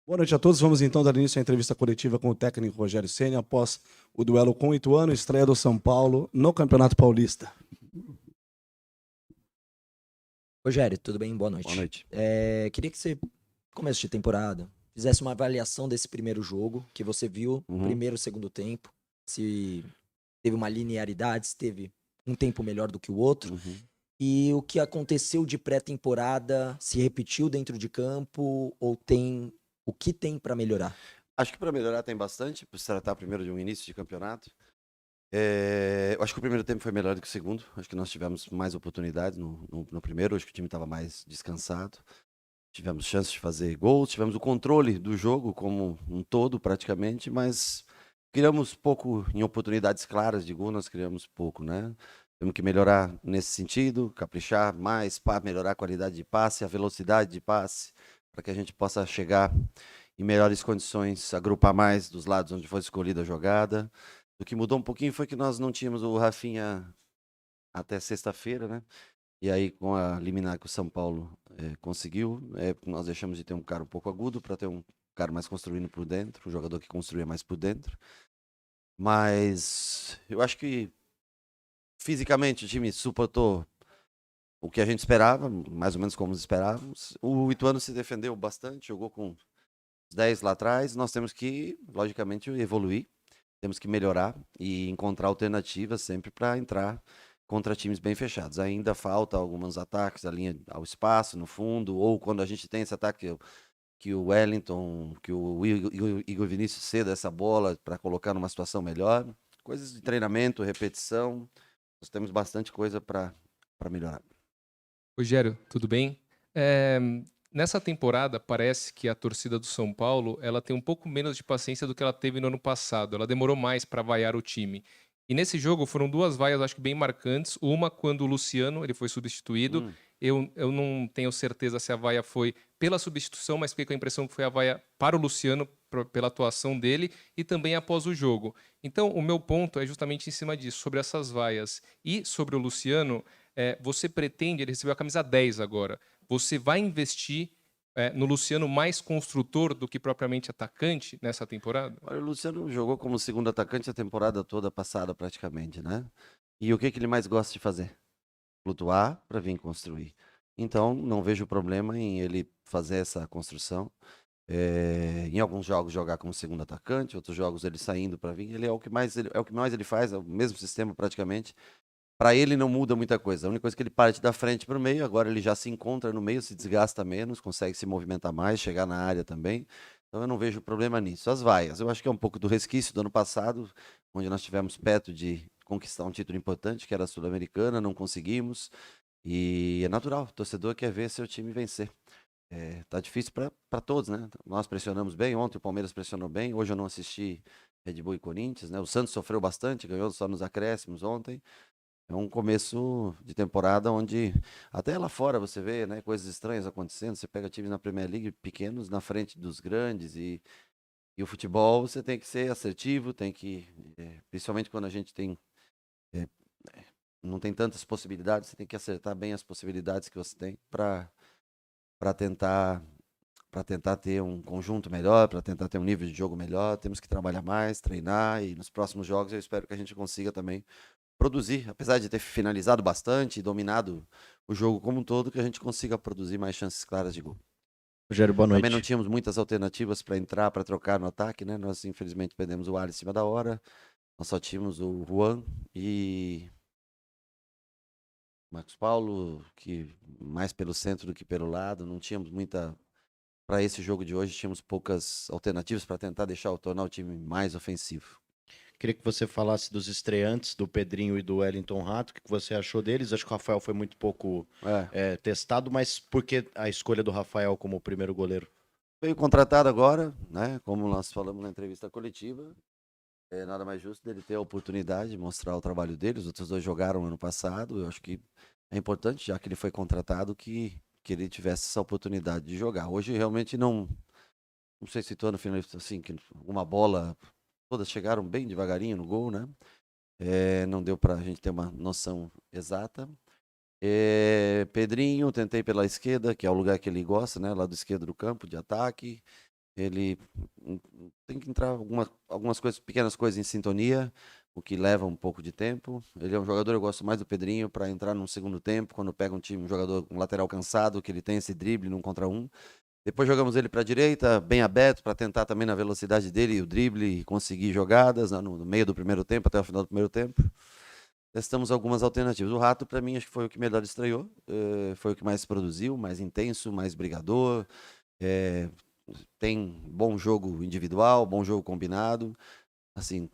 Boa noite a todos. Vamos então dar início à entrevista coletiva com o técnico Rogério Ceni após o duelo com o Ituano, estreia do São Paulo no Campeonato Paulista. Rogério, tudo bem? Boa Boa noite. noite. Queria que você, começo de temporada, fizesse uma avaliação desse primeiro jogo, que você viu, primeiro e segundo tempo, se teve uma linearidade, se teve um tempo melhor do que o outro, e o que aconteceu de pré-temporada, se repetiu dentro de campo, ou o que tem para melhorar? Acho que para melhorar tem bastante, por se tratar primeiro de um início de campeonato. Eu acho que o primeiro tempo foi melhor do que o segundo. Acho que nós tivemos mais oportunidades no primeiro. Acho que o time estava mais descansado. Tivemos chance de fazer gols, tivemos o controle do jogo como um todo praticamente, mas criamos pouco em oportunidades claras de gol, nós criamos pouco, né? Temos que melhorar nesse sentido, caprichar mais para melhorar a qualidade de passe, a velocidade de passe, para que a gente possa chegar em melhores condições, agrupar mais dos lados onde foi escolhida a jogada. O que mudou um pouquinho foi que nós não tínhamos o Rafinha até sexta-feira, né? E aí, com a liminar que o São Paulo conseguiu, nós deixamos de ter um cara um pouco agudo para ter um cara mais construindo por dentro, um jogador que construía mais por dentro. Mas eu acho que fisicamente o time suportou o que a gente esperava, mais ou menos como esperávamos. O Ituano se defendeu bastante, jogou com 10 lá atrás. Nós temos que, logicamente, evoluir, temos que melhorar e encontrar alternativas sempre para entrar contra times bem fechados. Ainda falta alguns ataques à linha, ao espaço, no fundo, ou quando a gente tem esse ataque que o Wellington, que o Igor Vinícius ceda essa bola para colocar numa situação melhor. Coisas de treinamento, repetição. Nós temos bastante coisa para melhorar. Rogério, tudo bem? Eh, Nessa temporada, parece que a torcida do São Paulo ela tem um pouco menos de paciência do que ela teve no ano passado. Ela demorou mais para vaiar o time. E nesse jogo foram duas vaias, acho que bem marcantes. Uma quando o Luciano ele foi substituído. Eu não tenho certeza se a vaia foi pela substituição, mas fiquei com a impressão que foi a vaia para o Luciano, pela atuação dele, e também após o jogo. Então, o meu ponto é justamente em cima disso, sobre essas vaias. E sobre o Luciano, você pretende, ele recebeu a camisa 10 agora, você vai investir no Luciano mais construtor do que propriamente atacante nessa temporada? Olha, o Luciano jogou como segundo atacante a temporada toda passada, praticamente, né? E o que ele mais gosta de fazer? Flutuar para vir construir. Então, não vejo problema em ele fazer essa construção. Em alguns jogos jogar como segundo atacante, outros jogos ele saindo para vir. Ele é o que mais ele faz, é o mesmo sistema praticamente. Para ele não muda muita coisa. A única coisa é que ele parte da frente para o meio, agora ele já se encontra no meio, se desgasta menos, consegue se movimentar mais, chegar na área também. Então eu não vejo problema nisso. As vaias, eu acho que é um pouco do resquício do ano passado, onde nós tivemos perto de conquistar um título importante, que era a Sul-Americana, não conseguimos. E é natural, o torcedor quer ver seu time vencer. Tá difícil para todos, né? Nós pressionamos bem, ontem o Palmeiras pressionou bem, hoje eu não assisti Red Bull e Corinthians, né? O Santos sofreu bastante, ganhou só nos acréscimos ontem. É um começo de temporada onde até lá fora você vê, né, coisas estranhas acontecendo. Você pega times na Premier League pequenos na frente dos grandes e o futebol você tem que ser assertivo, tem que, principalmente quando a gente tem, é, não tem tantas possibilidades, você tem que acertar bem as possibilidades que você tem para tentar ter um conjunto melhor, para tentar ter um nível de jogo melhor. Temos que trabalhar mais, treinar e nos próximos jogos eu espero que a gente consiga também produzir, apesar de ter finalizado bastante e dominado o jogo como um todo, que a gente consiga produzir mais chances claras de gol. Rogério, boa Também não noite. tínhamos muitas alternativas para entrar, para trocar no ataque, né? Nós infelizmente perdemos o Alisson em cima da hora. Nós só tínhamos o Juan e Marcos Paulo, que mais pelo centro do que pelo lado. Não tínhamos muita. Para esse jogo de hoje, tínhamos poucas alternativas para tentar tornar o time mais ofensivo. Queria que você falasse dos estreantes, do Pedrinho e do Wellington Rato. O que você achou deles? Acho que o Rafael foi muito pouco testado, mas por que a escolha do Rafael como primeiro goleiro? Veio contratado agora, né? Como nós falamos na entrevista coletiva. É nada mais justo dele ter a oportunidade de mostrar o trabalho dele. Os outros dois jogaram ano passado. Eu acho que é importante, já que ele foi contratado, que ele tivesse essa oportunidade de jogar. Hoje realmente não sei se estou no final assim, que uma bola, todas chegaram bem devagarinho no gol, né? Não deu para a gente ter uma noção exata. Pedrinho, tentei pela esquerda, que é o lugar que ele gosta, né? Lado esquerdo do campo, de ataque. Ele tem que entrar algumas coisas, pequenas coisas em sintonia, o que leva um pouco de tempo. Ele é um jogador, eu gosto mais do Pedrinho para entrar num segundo tempo, quando pega um jogador, um lateral cansado, que ele tem esse drible num contra um. Depois jogamos ele para a direita, bem aberto, para tentar também na velocidade dele o drible e conseguir jogadas no meio do primeiro tempo, até o final do primeiro tempo. Testamos algumas alternativas. O Rato, para mim, acho que foi o que melhor estreou, foi o que mais produziu, mais intenso, mais brigador, tem bom jogo individual, bom jogo combinado. Assim,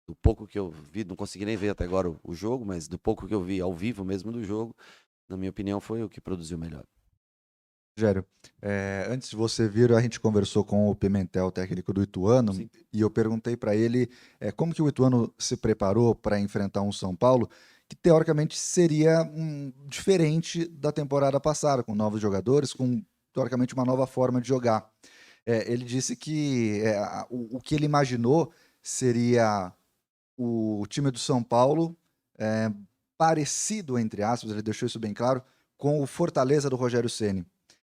do pouco que eu vi, não consegui nem ver até agora o jogo, mas do pouco que eu vi ao vivo mesmo do jogo, na minha opinião, foi o que produziu melhor. Rogério, antes de você vir, a gente conversou com o Pimentel, técnico do Ituano, Sim. e eu perguntei para ele como que o Ituano se preparou para enfrentar um São Paulo que teoricamente seria diferente da temporada passada, com novos jogadores, com teoricamente uma nova forma de jogar. Ele disse que o que ele imaginou seria o time do São Paulo parecido, entre aspas, ele deixou isso bem claro, com o Fortaleza do Rogério Ceni.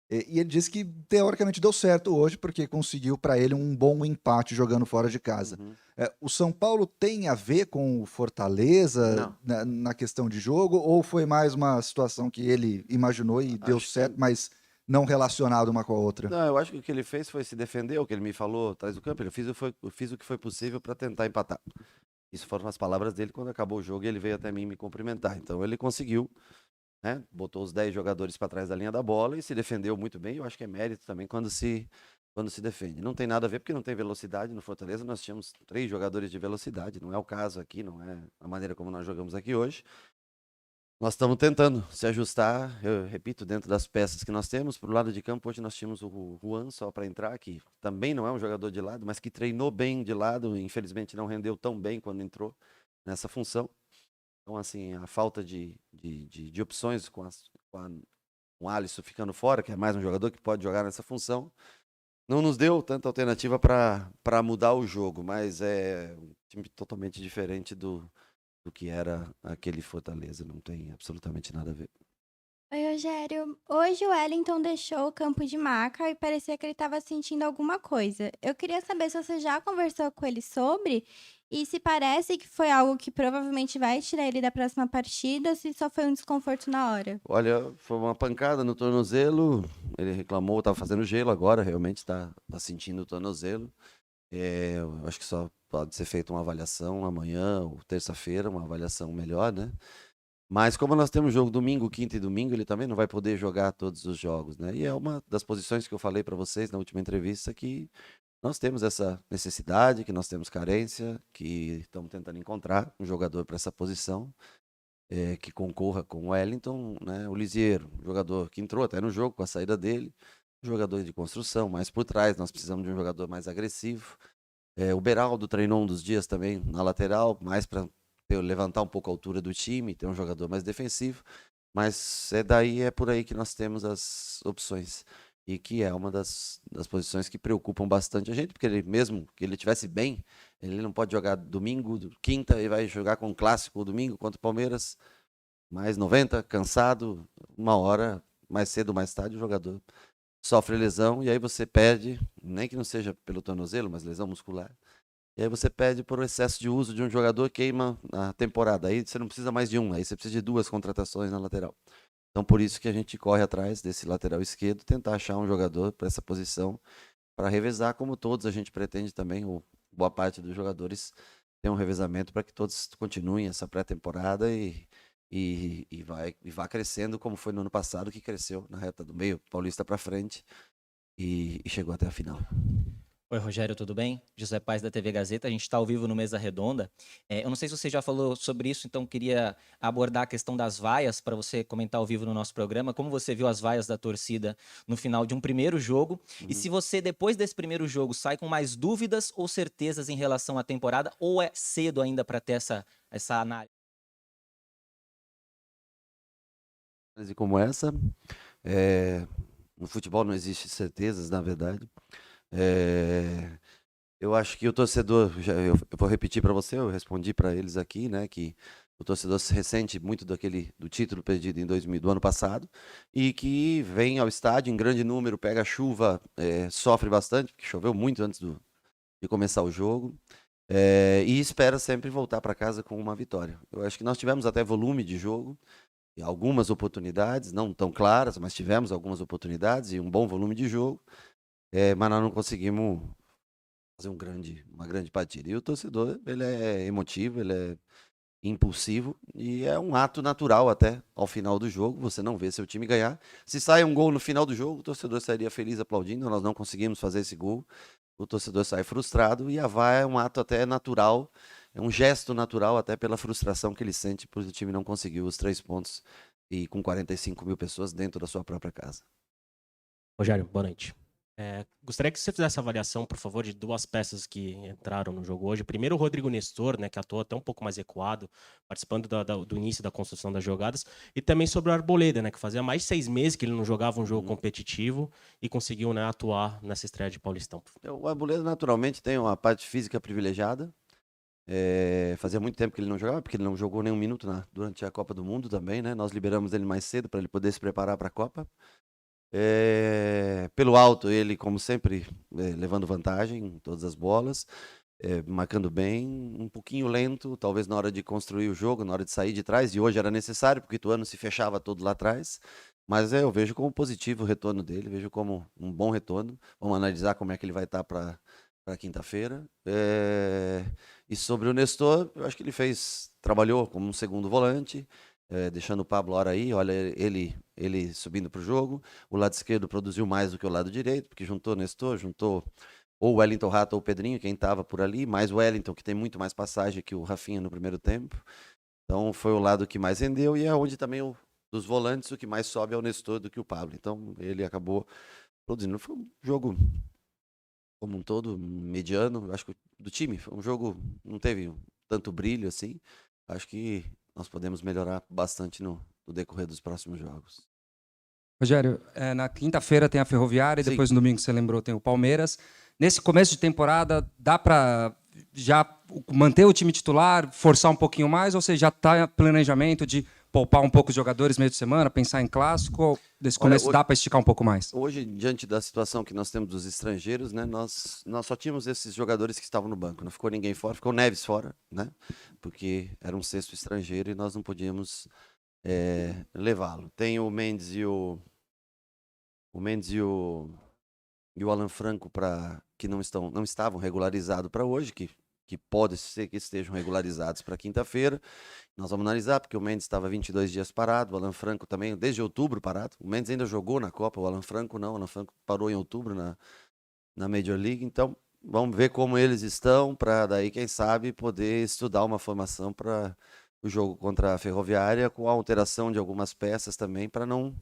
E ele disse que teoricamente deu certo hoje, porque conseguiu para ele um bom empate jogando fora de casa. Uhum. O São Paulo tem a ver com o Fortaleza na questão de jogo, ou foi mais uma situação que ele imaginou e deu certo, mas não relacionado uma com a outra? Não, eu acho que o que ele fez foi se defender, o que ele me falou atrás do campo. Eu fiz o que foi possível para tentar empatar. Isso foram as palavras dele quando acabou o jogo e ele veio até mim me cumprimentar. Então ele conseguiu, né? Botou os 10 jogadores para trás da linha da bola e se defendeu muito bem. Eu acho que é mérito também quando se defende. Não tem nada a ver porque não tem velocidade. No Fortaleza nós tínhamos 3 jogadores de velocidade. Não é o caso aqui, não é a maneira como nós jogamos aqui hoje. Nós estamos tentando se ajustar, eu repito, dentro das peças que nós temos. Para o lado de campo, hoje nós tínhamos o Juan só para entrar, que também não é um jogador de lado, mas que treinou bem de lado. Infelizmente não rendeu tão bem quando entrou nessa função. Então, assim, a falta de opções com o Alisson ficando fora, que é mais um jogador que pode jogar nessa função, não nos deu tanta alternativa para mudar o jogo, mas é um time totalmente diferente do que era aquele Fortaleza, não tem absolutamente nada a ver. Oi, Rogério. Hoje o Wellington deixou o campo de maca e parecia que ele estava sentindo alguma coisa. Eu queria saber se você já conversou com ele sobre e se parece que foi algo que provavelmente vai tirar ele da próxima partida ou se só foi um desconforto na hora. Olha, foi uma pancada no tornozelo, ele reclamou, estava fazendo gelo agora, realmente está sentindo o tornozelo. Eu acho que só pode ser feita uma avaliação amanhã ou terça-feira, uma avaliação melhor, né? Mas como nós temos jogo domingo, quinta e domingo, ele também não vai poder jogar todos os jogos, né? E é uma das posições que eu falei para vocês na última entrevista, que nós temos essa necessidade, que nós temos carência, que estamos tentando encontrar um jogador para essa posição, que concorra com o Wellington, né? O Lisieiro, um jogador que entrou até no jogo com a saída dele, um jogador de construção, mais por trás, nós precisamos de um jogador mais agressivo. O Beraldo treinou um dos dias também na lateral, mais para levantar um pouco a altura do time, ter um jogador mais defensivo, mas é por aí que nós temos as opções, e que é uma das posições que preocupam bastante a gente, porque ele, mesmo que ele estivesse bem, ele não pode jogar domingo, quinta, e vai jogar com o clássico domingo contra o Palmeiras, mais 90, cansado, uma hora, mais cedo ou mais tarde, o jogador sofre lesão, e aí você perde, nem que não seja pelo tornozelo, mas lesão muscular, e aí você perde por excesso de uso de um jogador, queima a temporada. Aí você não precisa mais de um, aí você precisa de 2 contratações na lateral. Então por isso que a gente corre atrás desse lateral esquerdo, tentar achar um jogador para essa posição, para revezar, como todos a gente pretende também, ou boa parte dos jogadores tem um revezamento para que todos continuem essa pré-temporada e vá crescendo como foi no ano passado, que cresceu na reta do meio, paulista para frente, e chegou até a final. Oi, Rogério, tudo bem? José Paes da TV Gazeta, a gente está ao vivo no Mesa Redonda. Eu não sei se você já falou sobre isso, então queria abordar a questão das vaias para você comentar ao vivo no nosso programa. Como você viu as vaias da torcida no final de um primeiro jogo? E se você, depois desse primeiro jogo, sai com mais dúvidas ou certezas em relação à temporada, ou é cedo ainda para ter essa análise? Como essa, no futebol não existe certezas, na verdade. Eu acho que o torcedor, eu vou repetir para você, eu respondi para eles aqui, né, que o torcedor se ressente muito do título perdido em 2000, do ano passado, e que vem ao estádio em grande número, pega chuva, sofre bastante, porque choveu muito antes de começar o jogo, e espera sempre voltar para casa com uma vitória. Eu acho que nós tivemos até volume de jogo, e algumas oportunidades, não tão claras, mas tivemos algumas oportunidades e um bom volume de jogo, mas nós não conseguimos fazer uma grande partida. E o torcedor, ele é emotivo, ele é impulsivo e é um ato natural até ao final do jogo, você não vê seu time ganhar. Se sai um gol no final do jogo, o torcedor sairia feliz aplaudindo, nós não conseguimos fazer esse gol, o torcedor sai frustrado e a VAR é um ato até natural, é um gesto natural até pela frustração que ele sente por o time não conseguir os 3 pontos e com 45 mil pessoas dentro da sua própria casa. Rogério, boa noite. Gostaria que você fizesse a avaliação, por favor, de 2 peças que entraram no jogo hoje. Primeiro, o Rodrigo Nestor, né, que atuou até um pouco mais recuado, participando do início da construção das jogadas. E também sobre o Arboleda, né, que fazia mais de 6 meses que ele não jogava um jogo competitivo e conseguiu, né, atuar nessa estreia de Paulistão. O Arboleda, naturalmente, tem uma parte física privilegiada. Fazia muito tempo que ele não jogava, porque ele não jogou nenhum minuto durante a Copa do Mundo também, né? Nós liberamos ele mais cedo para ele poder se preparar para a Copa. Pelo alto, ele, como sempre, levando vantagem em todas as bolas, marcando bem, um pouquinho lento, talvez na hora de construir o jogo, na hora de sair de trás, e hoje era necessário, porque o Ituano se fechava todo lá atrás, mas eu vejo como positivo o retorno dele, vejo como um bom retorno. Vamos analisar como é que ele vai estar para quinta-feira. E sobre o Nestor, eu acho que ele trabalhou como um segundo volante, deixando o Pablo Hora aí, olha ele subindo para o jogo. O lado esquerdo produziu mais do que o lado direito, porque juntou Nestor, juntou ou o Wellington Rato ou o Pedrinho, quem estava por ali, mais o Wellington, que tem muito mais passagem que o Rafinha no primeiro tempo. Então foi o lado que mais rendeu e é onde também dos volantes o que mais sobe é o Nestor do que o Pablo. Então ele acabou produzindo. Foi um jogo como um todo mediano, eu acho que do time, foi um jogo não teve tanto brilho assim. Acho que nós podemos melhorar bastante no decorrer dos próximos jogos. Rogério, na quinta-feira tem a Ferroviária e depois no domingo, você lembrou, tem o Palmeiras. Nesse começo de temporada, dá para já manter o time titular, forçar um pouquinho mais, ou você já está em planejamento de poupar um pouco os jogadores meio de semana, pensar em clássico, ou desse começo dá para esticar um pouco mais? Hoje, diante da situação que nós temos dos estrangeiros, né, nós só tínhamos esses jogadores que estavam no banco, não ficou ninguém fora, ficou o Neves fora, né, porque era um sexto estrangeiro e nós não podíamos levá-lo. Tem o Mendes e o Alan Franco que não estavam regularizados para hoje, que pode ser que estejam regularizados para quinta-feira. Nós vamos analisar, porque o Mendes estava 22 dias parado, o Alan Franco também, desde outubro parado. O Mendes ainda jogou na Copa, o Alan Franco não. O Alan Franco parou em outubro na Major League. Então, vamos ver como eles estão, para daí, quem sabe, poder estudar uma formação para o jogo contra a Ferroviária, com a alteração de algumas peças também, para não,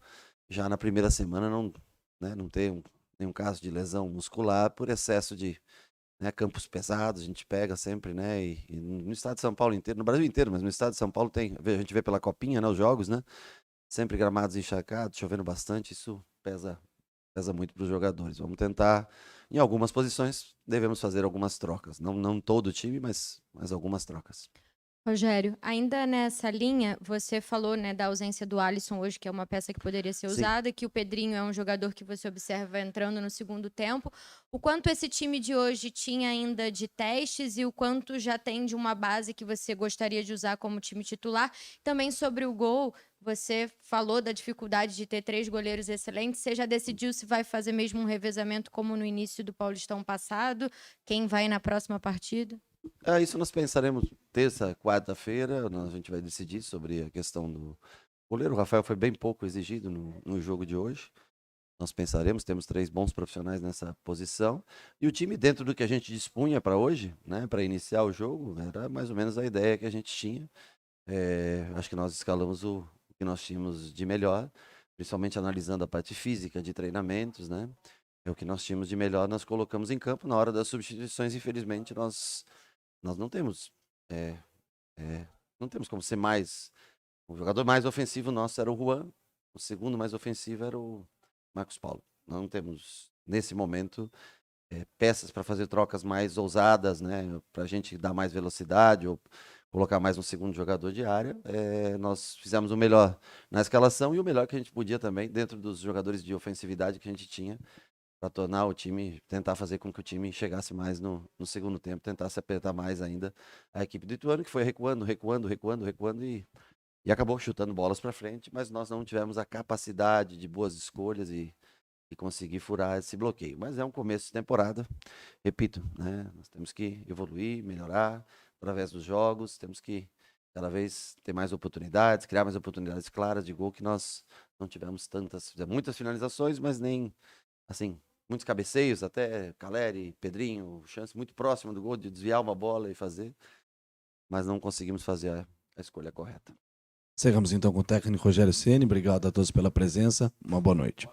já na primeira semana, não ter nenhum caso de lesão muscular por excesso de campos pesados. A gente pega sempre, né? E no estado de São Paulo inteiro, no Brasil inteiro, mas no estado de São Paulo a gente vê pela copinha, né? Os jogos, né? Sempre gramados encharcados, chovendo bastante, isso pesa muito para os jogadores. Vamos tentar, em algumas posições, devemos fazer algumas trocas. Não todo o time, mas algumas trocas. Rogério, ainda nessa linha, você falou, né, da ausência do Alisson hoje, que é uma peça que poderia ser usada, que o Pedrinho é um jogador que você observa entrando no segundo tempo. O quanto esse time de hoje tinha ainda de testes e o quanto já tem de uma base que você gostaria de usar como time titular? Também sobre o gol, você falou da dificuldade de ter 3 goleiros excelentes. Você já decidiu se vai fazer mesmo um revezamento como no início do Paulistão passado? Quem vai na próxima partida? Isso nós pensaremos terça, quarta-feira, a gente vai decidir sobre a questão do goleiro. O Rafael foi bem pouco exigido no jogo de hoje. Nós pensaremos, temos 3 bons profissionais nessa posição. E o time, dentro do que a gente dispunha para hoje, né, para iniciar o jogo, era mais ou menos a ideia que a gente tinha. Acho que nós escalamos o que nós tínhamos de melhor, principalmente analisando a parte física de treinamentos, né? É o que nós tínhamos de melhor, nós colocamos em campo. Na hora das substituições, infelizmente, nós não temos como ser mais. O jogador mais ofensivo nosso era o Juan, o segundo mais ofensivo era o Marcos Paulo. Não temos, nesse momento, peças para fazer trocas mais ousadas, né, para a gente dar mais velocidade ou colocar mais um segundo jogador de área. Nós fizemos o melhor na escalação e o melhor que a gente podia também, dentro dos jogadores de ofensividade que a gente tinha, para tornar o time, tentar fazer com que o time chegasse mais no segundo tempo, tentar se apertar mais ainda a equipe do Ituano, que foi recuando e acabou chutando bolas para frente, mas nós não tivemos a capacidade de boas escolhas e conseguir furar esse bloqueio. Mas é um começo de temporada, repito, né? Nós temos que evoluir, melhorar através dos jogos, temos que cada vez ter mais oportunidades, criar mais oportunidades claras de gol, que nós não tivemos muitas finalizações, mas nem, assim, muitos cabeceios, até Caleri, Pedrinho, chance muito próxima do gol de desviar uma bola e fazer, mas não conseguimos fazer a escolha correta. Chegamos então com o técnico Rogério Ceni. Obrigado a todos pela presença. Uma boa noite.